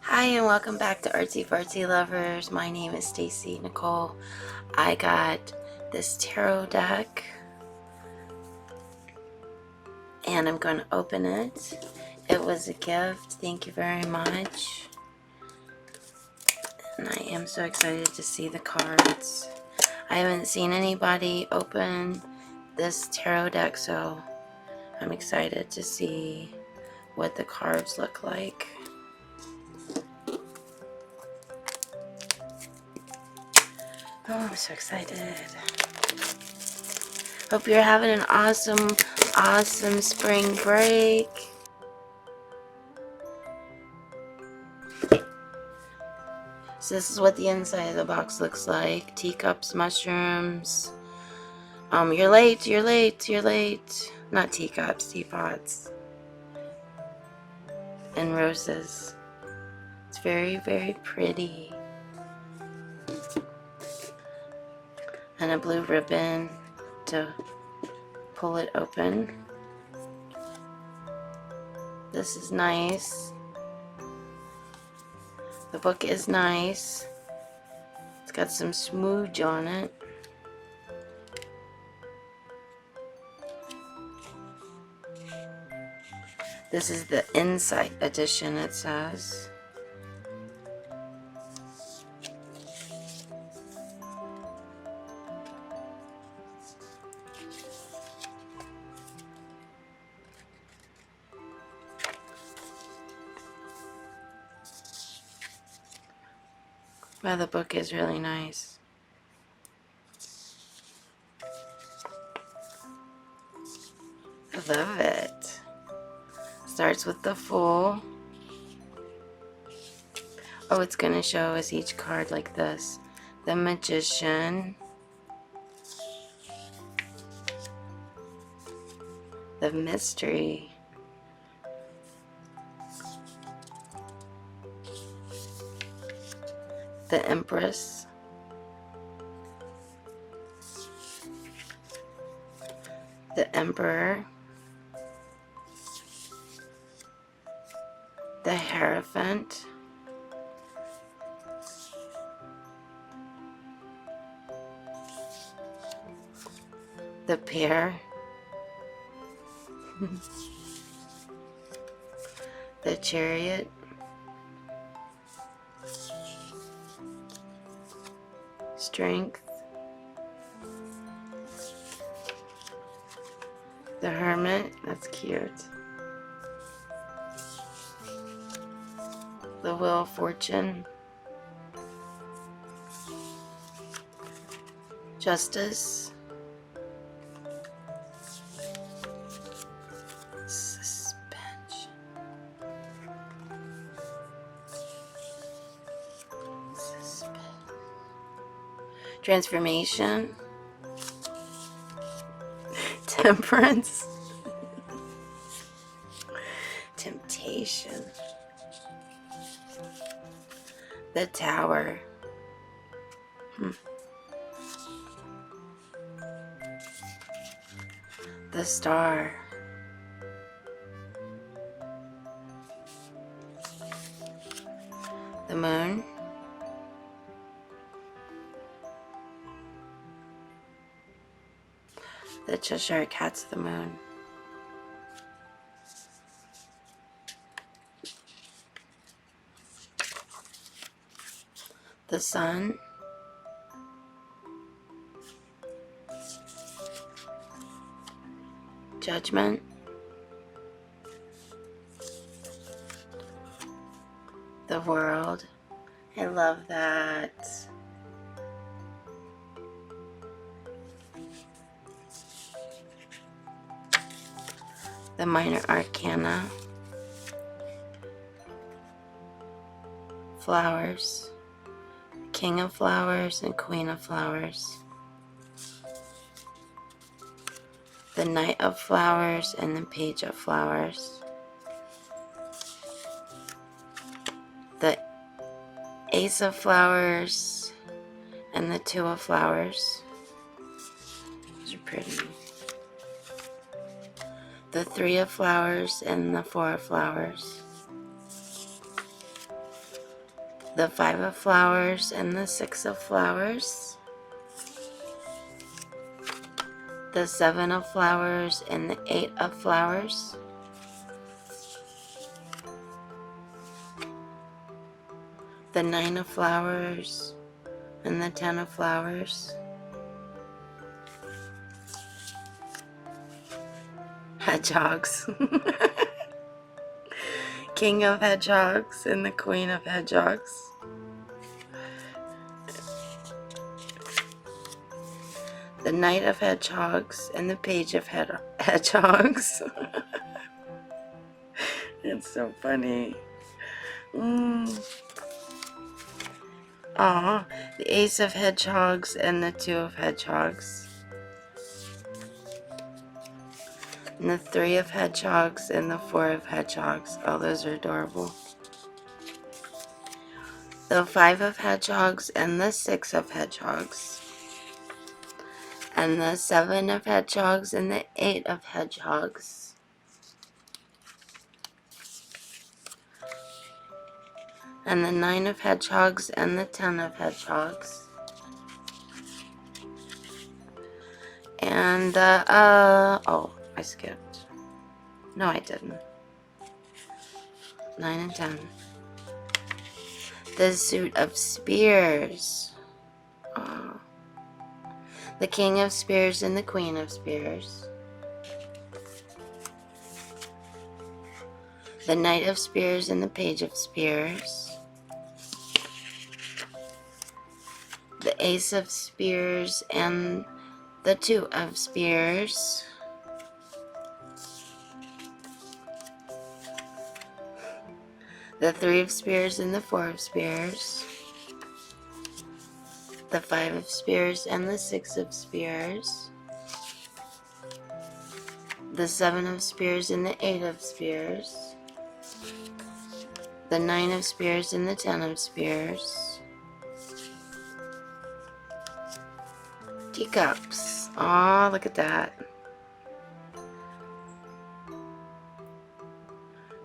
Hi and welcome back to Artsy Fartsy Lovers. My name is Stacy Nicole. I got this tarot deck and I'm going to open it. It was a gift. Thank you very much. And I am so excited to see the cards. I haven't seen anybody open this tarot deck, so I'm excited to see what the cards look like. Oh, I'm so excited. Hope you're having an awesome spring break. So this is what the inside of the box looks like. Teacups, mushrooms. You're late. Not teacups, teapots. And roses. It's very, very pretty. And a blue ribbon to pull it open. This is nice. The book is nice. It's got some smooge on it. This is the Insight edition, it says. Wow, the book is really nice. I love it. Starts with the Fool. Oh, it's going to show us each card like this. The Magician. The Mystery. The Empress. The Emperor. The Hierophant. The Pair. The Chariot. Strength. The Hermit. That's cute. The Wheel of Fortune. Justice. Suspension. Transformation. Temperance. Temptation. The Tower. The Star. The Moon. The Cheshire Cat's the Moon. The Sun. Judgment. The World. I love that. The Minor Arcana. Flowers. King of Flowers and Queen of Flowers. The Knight of Flowers and the Page of Flowers. The Ace of Flowers and the Two of Flowers. Those are pretty. The Three of Flowers and the Four of Flowers. the 5 of flowers and the 6 of flowers, the 7 of flowers and the 8 of flowers, the 9 of flowers and the 10 of flowers, hedgehogs, King of hedgehogs and the Queen of hedgehogs, the Knight of hedgehogs and the Page of hedgehogs. It's so funny. Aw, the Ace of hedgehogs and the 2 of hedgehogs, and the 3 of hedgehogs and the 4 of hedgehogs. Oh, those are adorable. The 5 of hedgehogs and the 6 of hedgehogs, and the 7 of hedgehogs and the 8 of hedgehogs, and the 9 of hedgehogs and the 10 of hedgehogs, and the, oh, I skipped. No, I didn't. 9 and 10. The Suit of Spears. Oh. The King of Spears and the Queen of Spears. The Knight of Spears and the Page of Spears. The Ace of Spears and the 2 of Spears. The 3 of Spears and the 4 of Spears. The 5 of Spears and the 6 of Spears. The 7 of Spears and the 8 of Spears. The 9 of Spears and the 10 of Spears. Teacups. Aw, look at that.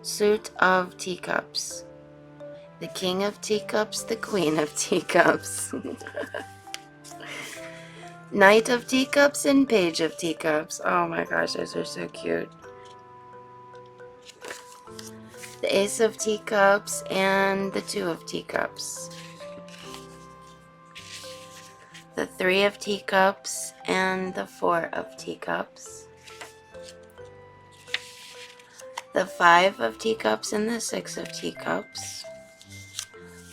Suit of Teacups. The King of Teacups, the Queen of Teacups. Knight of Teacups and Page of Teacups. Oh my gosh, those are so cute. The Ace of Teacups and the 2 of Teacups. The 3 of Teacups and the 4 of Teacups. The 5 of Teacups and the 6 of Teacups.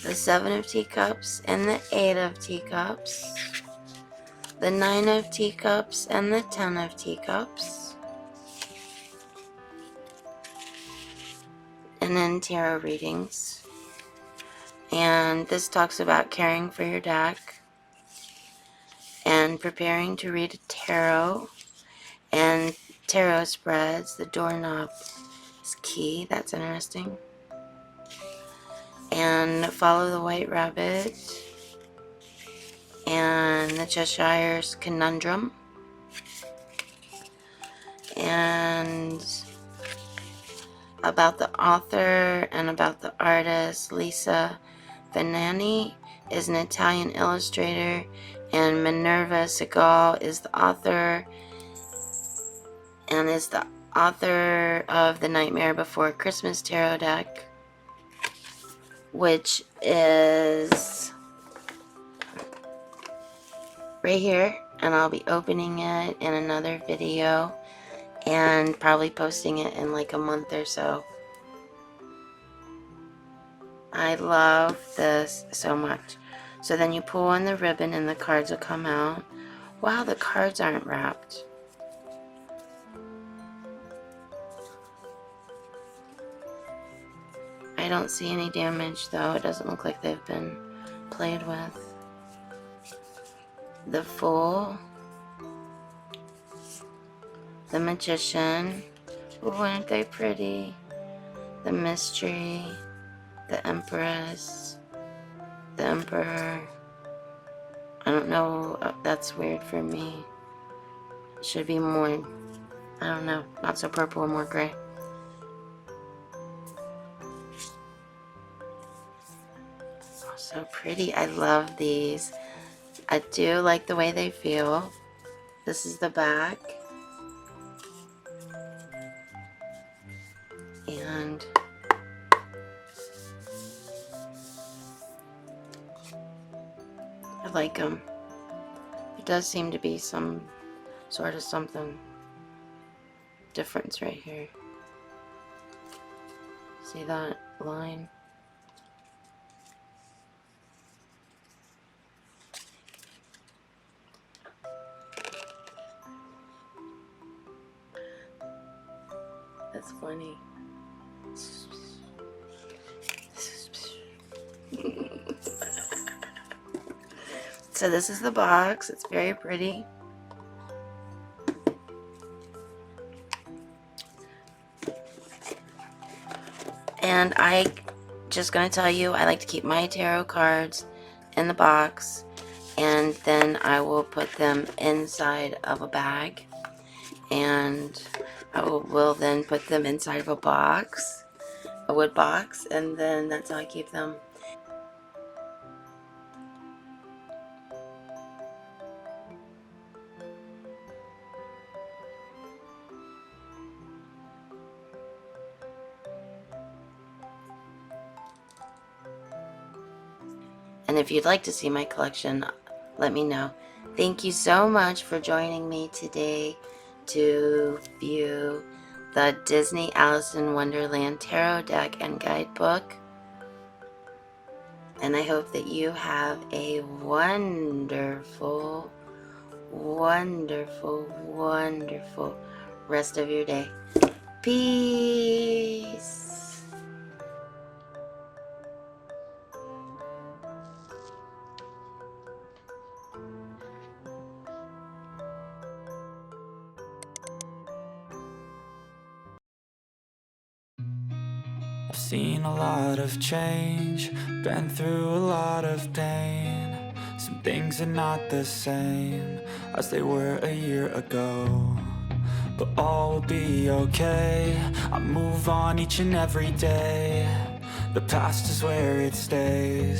The 7 of Teacups and the 8 of Teacups. The 9 of Teacups and the 10 of Teacups. And then tarot readings. And this talks about caring for your deck and preparing to read a tarot and tarot spreads. The doorknob is key. That's interesting. And follow the white rabbit and the Cheshire's conundrum and about the author and about the artist. Lisa Venani is an Italian illustrator and Minerva Segal is the author and is the author of The Nightmare Before Christmas tarot deck, which is right here, and I'll be opening it in another video and probably posting it in like a month or so. I love this so much. So then you pull on the ribbon and the cards will come out. Wow, the cards aren't wrapped. I don't see any damage though. It doesn't look like they've been played with. The Fool. The Magician. Ooh, aren't they pretty? The Mystery. The Empress. The Emperor. I don't know. That's weird for me. It should be more, I don't know, not so purple, more gray. So pretty. I love these. I do like the way they feel. This is the back. And I like them. It does seem to be some sort of something difference right here. See that line? That's funny. So this is the box. It's very pretty. And I just gonna tell you, I like to keep my tarot cards in the box, and then I will put them inside of a bag, and I will then put them inside of a box, a wood box, and then that's how I keep them. And if you'd like to see my collection, let me know. Thank you so much for joining me today to view the Disney Alice in Wonderland Tarot Deck and Guidebook. And I hope that you have a wonderful, wonderful, wonderful rest of your day. Peace. I've seen a lot of change, been through a lot of pain. Some things are not the same as they were a year ago, but all will be okay. I move on each and every day. The past is where it stays.